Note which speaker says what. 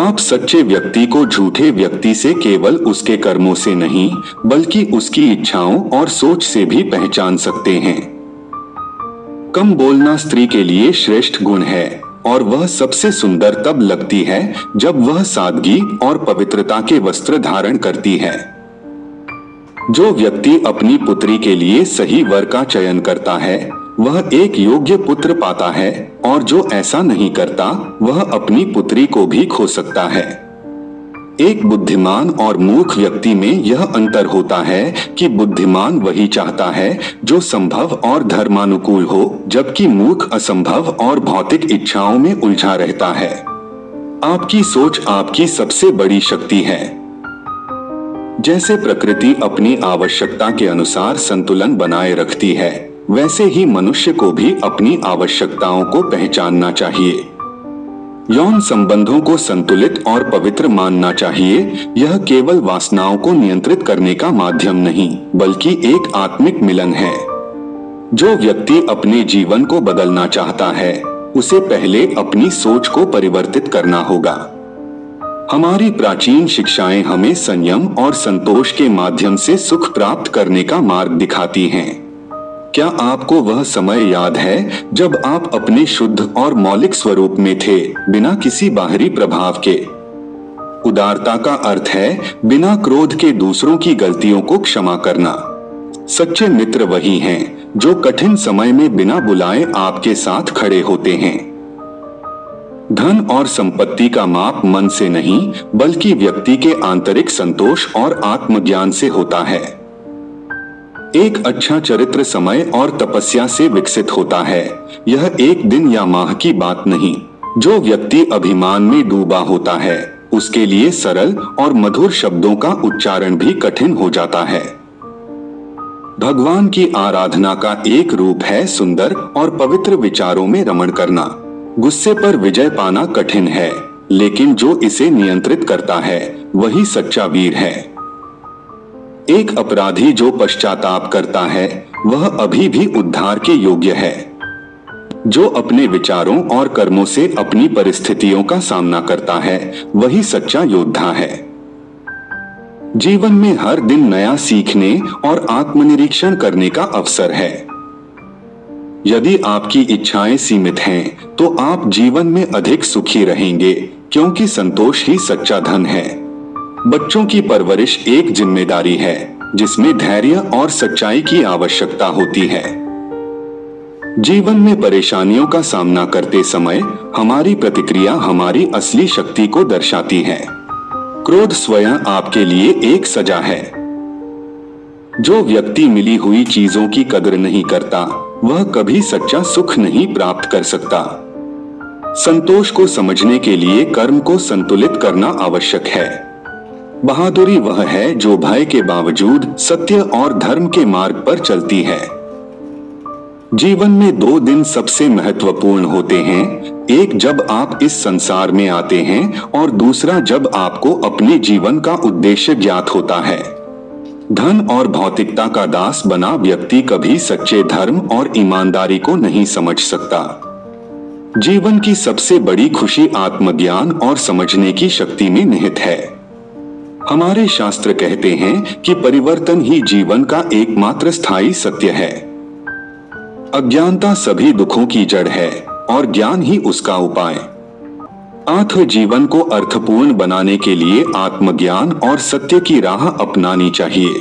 Speaker 1: आप सच्चे व्यक्ति को झूठे व्यक्ति से केवल उसके कर्मों से नहीं, बल्कि उसकी इच्छाओं और सोच से भी पहचान सकते हैं। कम बोलना स्त्री के लिए श्रेष्ठ गुण है और वह सबसे सुंदर तब लगती है जब वह सादगी और पवित्रता के वस्त्र धारण करती है। जो व्यक्ति अपनी पुत्री के लिए सही वर का चयन करता है वह एक योग्य पुत्र पाता है, और जो ऐसा नहीं करता वह अपनी पुत्री को भी खो सकता है। एक बुद्धिमान और मूर्ख व्यक्ति में यह अंतर होता है कि बुद्धिमान वही चाहता है जो संभव और धर्मानुकूल हो, जबकि मूर्ख असंभव और भौतिक इच्छाओं में उलझा रहता है। आपकी सोच आपकी सबसे बड़ी शक्ति है। जैसे प्रकृति अपनी आवश्यकता के अनुसार संतुलन बनाए रखती है, वैसे ही मनुष्य को भी अपनी आवश्यकताओं को पहचानना चाहिए। यौन संबंधों को संतुलित और पवित्र मानना चाहिए। यह केवल वासनाओं को नियंत्रित करने का माध्यम नहीं, बल्कि एक आत्मिक मिलन है। जो व्यक्ति अपने जीवन को बदलना चाहता है, उसे पहले अपनी सोच को परिवर्तित करना होगा। हमारी प्राचीन शिक्षाएं हमें संयम और संतोष के माध्यम से सुख प्राप्त करने का मार्ग दिखाती हैं। क्या आपको वह समय याद है जब आप अपने शुद्ध और मौलिक स्वरूप में थे, बिना किसी बाहरी प्रभाव के? उदारता का अर्थ है बिना क्रोध के दूसरों की गलतियों को क्षमा करना। सच्चे मित्र वही हैं जो कठिन समय में बिना बुलाए आपके साथ खड़े होते हैं। धन और संपत्ति का माप मन से नहीं, बल्कि व्यक्ति के आंतरिक संतोष और आत्मज्ञान से होता है। एक अच्छा चरित्र समय और तपस्या से विकसित होता है। यह एक दिन या माह की बात नहीं। जो व्यक्ति अभिमान में डूबा होता है, उसके लिए सरल और मधुर शब्दों का उच्चारण भी कठिन हो जाता है। भगवान की आराधना का एक रूप है सुंदर और पवित्र विचारों में रमण करना। गुस्से पर विजय पाना कठिन है, लेकिन जो इसे नियंत्रित करता है वही सच्चा वीर है। एक अपराधी जो पश्चाताप करता है वह अभी भी उद्धार के योग्य है। जो अपने विचारों और कर्मों से अपनी परिस्थितियों का सामना करता है वही सच्चा योद्धा है। जीवन में हर दिन नया सीखने और आत्मनिरीक्षण करने का अवसर है। यदि आपकी इच्छाएं सीमित हैं, तो आप जीवन में अधिक सुखी रहेंगे, क्योंकि संतोष ही सच्चा धन है। बच्चों की परवरिश एक जिम्मेदारी है जिसमें धैर्य और सच्चाई की आवश्यकता होती है। जीवन में परेशानियों का सामना करते समय हमारी प्रतिक्रिया हमारी असली शक्ति को दर्शाती है। क्रोध स्वयं आपके लिए एक सजा है। जो व्यक्ति मिली हुई चीजों की कदर नहीं करता, वह कभी सच्चा सुख नहीं प्राप्त कर सकता। संतोष को समझने के लिए कर्म को संतुलित करना आवश्यक है। बहादुरी वह है जो भय के बावजूद सत्य और धर्म के मार्ग पर चलती है। जीवन में दो दिन सबसे महत्वपूर्ण होते हैं, एक जब आप इस संसार में आते हैं और दूसरा जब आपको अपने जीवन का उद्देश्य ज्ञात होता है। धन और भौतिकता का दास बना व्यक्ति कभी सच्चे धर्म और ईमानदारी को नहीं समझ सकता। जीवन की सबसे बड़ी खुशी आत्मज्ञान और समझने की शक्ति में निहित है। हमारे शास्त्र कहते हैं कि परिवर्तन ही जीवन का एकमात्र स्थायी सत्य है। अज्ञानता सभी दुखों की जड़ है और ज्ञान ही उसका उपाय। आत्म जीवन को अर्थपूर्ण बनाने के लिए आत्मज्ञान और सत्य की राह अपनानी चाहिए।